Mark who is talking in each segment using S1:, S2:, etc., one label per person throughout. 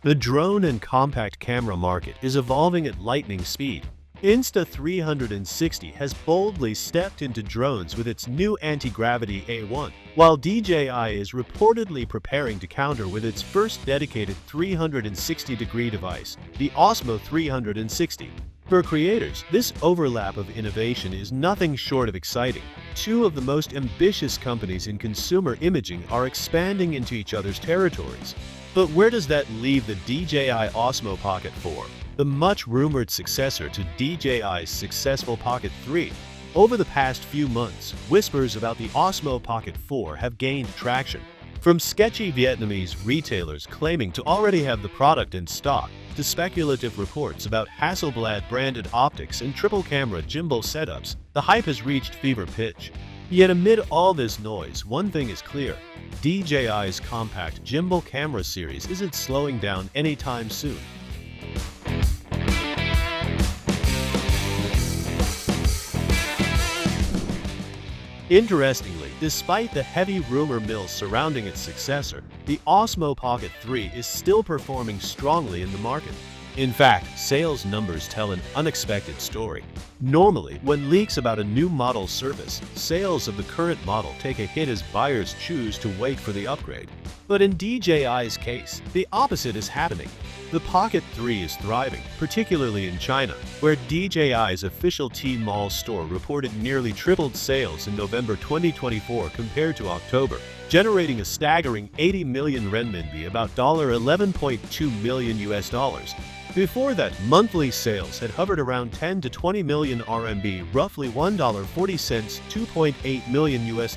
S1: The drone and compact camera market is evolving at lightning speed. Insta360 has boldly stepped into drones with its new anti-gravity A1, while DJI is reportedly preparing to counter with its first dedicated 360-degree device, the Osmo 360. For creators, this overlap of innovation is nothing short of exciting. Two of the most ambitious companies in consumer imaging are expanding into each other's territories. But where does that leave the DJI Osmo Pocket 4, the much-rumored successor to DJI's successful Pocket 3? Over the past few months, whispers about the Osmo Pocket 4 have gained traction. From sketchy Vietnamese retailers claiming to already have the product in stock, to speculative reports about Hasselblad-branded optics and triple-camera gimbal setups, the hype has reached fever pitch. Yet amid all this noise, one thing is clear: DJI's compact gimbal camera series isn't slowing down anytime soon. Interestingly, despite the heavy rumor mill surrounding its successor, the Osmo Pocket 3 is still performing strongly in the market. In fact, sales numbers tell an unexpected story. Normally, when leaks about a new model surface, sales of the current model take a hit as buyers choose to wait for the upgrade. But in DJI's case, the opposite is happening. The Pocket 3 is thriving, particularly in China, where DJI's official Tmall store reported nearly tripled sales in November 2024 compared to October, generating a staggering 80 million renminbi, about $11.2 million. Before that, monthly sales had hovered around 10 to 20 million RMB, roughly $1.40, $2.8 million.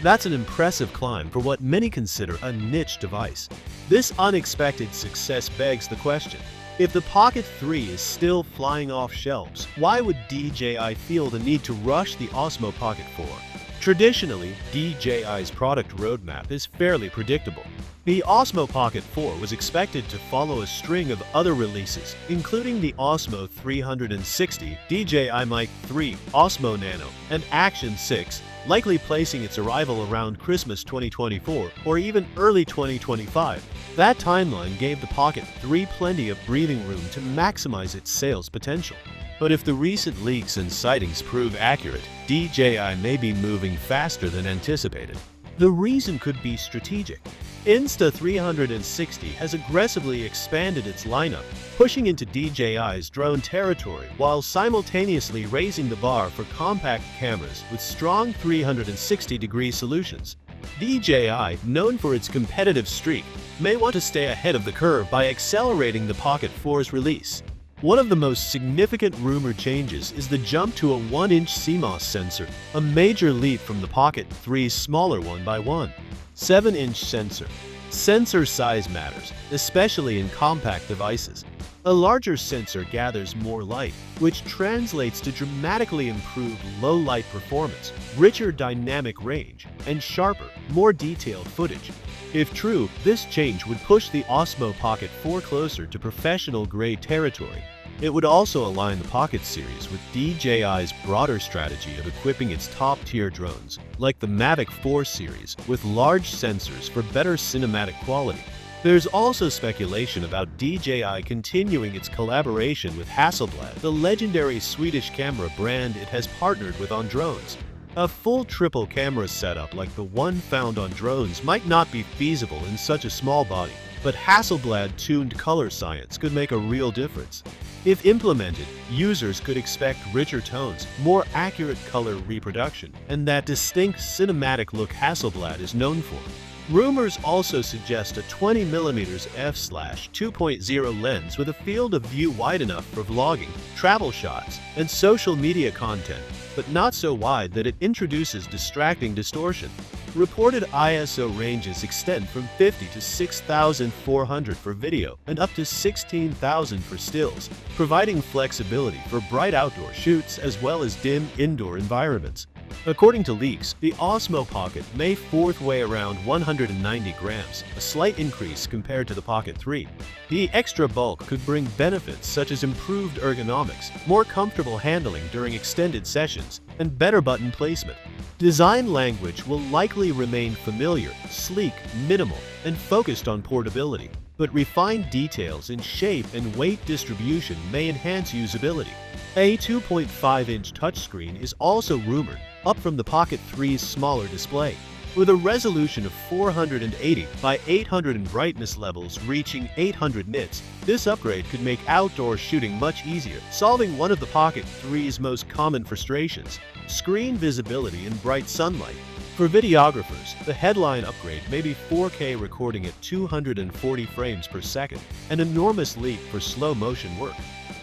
S1: That's an impressive climb for what many consider a niche device. This unexpected success begs the question: if the Pocket 3 is still flying off shelves, why would DJI feel the need to rush the Osmo Pocket 4? Traditionally, DJI's product roadmap is fairly predictable. The Osmo Pocket 4 was expected to follow a string of other releases, including the Osmo 360, DJI Mic 3, Osmo Nano, and Action 6, likely placing its arrival around Christmas 2024 or even early 2025. That timeline gave the Pocket 3 plenty of breathing room to maximize its sales potential. But if the recent leaks and sightings prove accurate, DJI may be moving faster than anticipated. The reason could be strategic. Insta360 has aggressively expanded its lineup, pushing into DJI's drone territory while simultaneously raising the bar for compact cameras with strong 360-degree solutions. DJI, known for its competitive streak, may want to stay ahead of the curve by accelerating the Pocket 4's release. One of the most significant rumored changes is the jump to a 1-inch CMOS sensor, a major leap from the Pocket 3's smaller 1x7-inch sensor. Sensor size matters, especially in compact devices. A larger sensor gathers more light, which translates to dramatically improved low-light performance, richer dynamic range, and sharper, more detailed footage. If true, this change would push the Osmo Pocket 4 closer to professional-grade territory. It would also align the Pocket series with DJI's broader strategy of equipping its top-tier drones, like the Mavic 4 series, with large sensors for better cinematic quality. There's also speculation about DJI continuing its collaboration with Hasselblad, the legendary Swedish camera brand it has partnered with on drones. A full triple camera setup like the one found on drones might not be feasible in such a small body, but Hasselblad-tuned color science could make a real difference. If implemented, users could expect richer tones, more accurate color reproduction, and that distinct cinematic look Hasselblad is known for. Rumors also suggest a 20mm f/2.0 lens with a field of view wide enough for vlogging, travel shots, and social media content, but not so wide that it introduces distracting distortion. Reported ISO ranges extend from 50 to 6,400 for video and up to 16,000 for stills, providing flexibility for bright outdoor shoots as well as dim indoor environments. According to leaks, the Osmo Pocket may weigh around 190 grams, a slight increase compared to the Pocket 3. The extra bulk could bring benefits such as improved ergonomics, more comfortable handling during extended sessions, and better button placement. Design language will likely remain familiar, sleek, minimal, and focused on portability. but refined details in shape and weight distribution may enhance usability. A 2.5-inch touchscreen is also rumored, up from the Pocket 3's smaller display. With a resolution of 480 by 800 and brightness levels reaching 800 nits, this upgrade could make outdoor shooting much easier, solving one of the Pocket 3's most common frustrations: screen visibility in bright sunlight. For videographers, the headline upgrade may be 4K recording at 240 frames per second, an enormous leap for slow-motion work.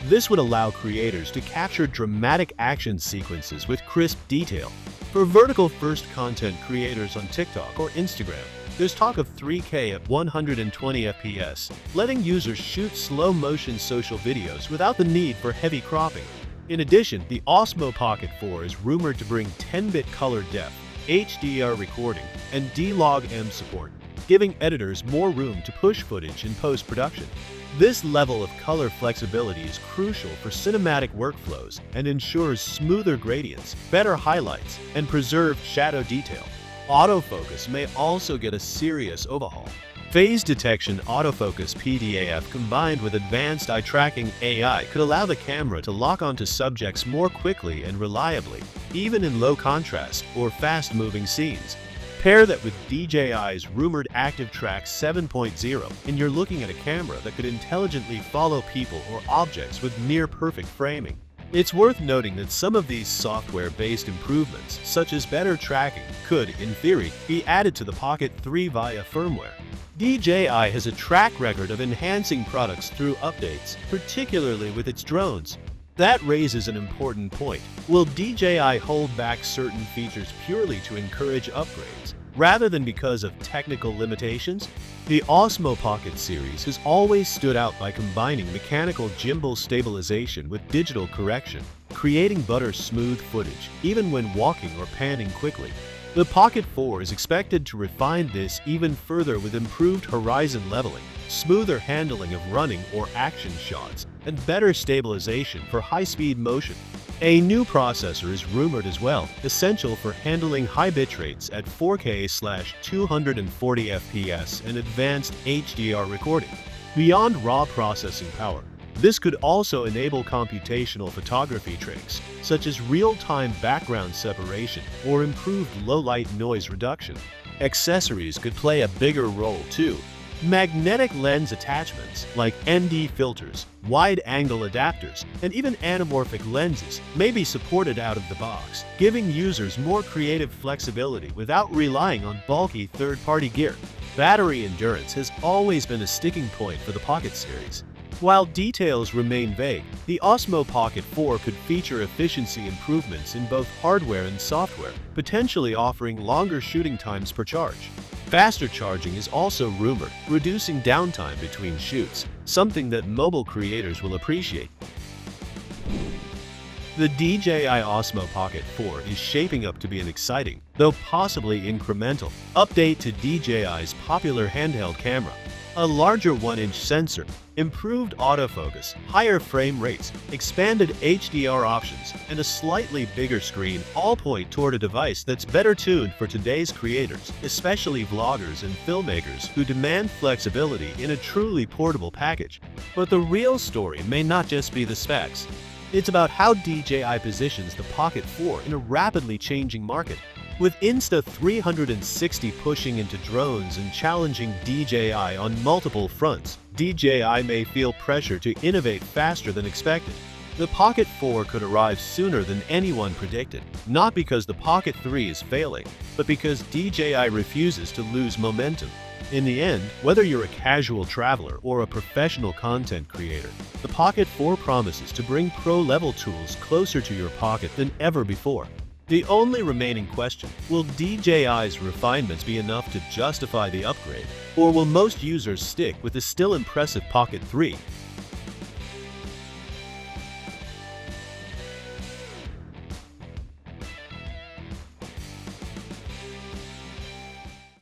S1: This would allow creators to capture dramatic action sequences with crisp detail. For vertical-first content creators on TikTok or Instagram, there's talk of 3K at 120 FPS, letting users shoot slow-motion social videos without the need for heavy cropping. In addition, the Osmo Pocket 4 is rumored to bring 10-bit color depth, HDR recording, and D-Log-M support, giving editors more room to push footage in post-production. This level of color flexibility is crucial for cinematic workflows and ensures smoother gradients, better highlights, and preserved shadow detail. Autofocus may also get a serious overhaul. Phase detection autofocus (PDAF) combined with advanced eye-tracking AI could allow the camera to lock onto subjects more quickly and reliably, even in low-contrast or fast-moving scenes. Pair that with DJI's rumored Active Track 7.0, and you're looking at a camera that could intelligently follow people or objects with near-perfect framing. It's worth noting that some of these software-based improvements, such as better tracking, could, in theory, be added to the Pocket 3 via firmware. DJI has a track record of enhancing products through updates, particularly with its drones. That raises an important point. Will DJI hold back certain features purely to encourage upgrades, rather than because of technical limitations? The Osmo Pocket series has always stood out by combining mechanical gimbal stabilization with digital correction, creating butter-smooth footage, even when walking or panning quickly. The Pocket 4 is expected to refine this even further with improved horizon leveling, smoother handling of running or action shots, and better stabilization for high-speed motion. A new processor is rumored as well, essential for handling high bitrates at 4K/240 FPS and advanced HDR recording. Beyond raw processing power, this could also enable computational photography tricks, such as real-time background separation or improved low-light noise reduction. Accessories could play a bigger role too. Magnetic lens attachments like ND filters, wide-angle adapters, and even anamorphic lenses may be supported out of the box, giving users more creative flexibility without relying on bulky third-party gear. Battery endurance has always been a sticking point for the Pocket series. While details remain vague, the Osmo Pocket 4 could feature efficiency improvements in both hardware and software, potentially offering longer shooting times per charge. Faster charging is also rumored, reducing downtime between shoots, something that mobile creators will appreciate. The DJI Osmo Pocket 4 is shaping up to be an exciting, though possibly incremental, update to DJI's popular handheld camera. A larger 1-inch sensor, improved autofocus, higher frame rates, expanded HDR options, and a slightly bigger screen all point toward a device that's better tuned for today's creators, especially vloggers and filmmakers who demand flexibility in a truly portable package. But the real story may not just be the specs. It's about how DJI positions the Pocket 4 in a rapidly changing market. With Insta360 pushing into drones and challenging DJI on multiple fronts, DJI may feel pressure to innovate faster than expected. The Pocket 4 could arrive sooner than anyone predicted, not because the Pocket 3 is failing, but because DJI refuses to lose momentum. In the end, whether you're a casual traveler or a professional content creator, the Pocket 4 promises to bring pro-level tools closer to your pocket than ever before. The only remaining question, will DJI's refinements be enough to justify the upgrade, or will most users stick with the still impressive Pocket 3?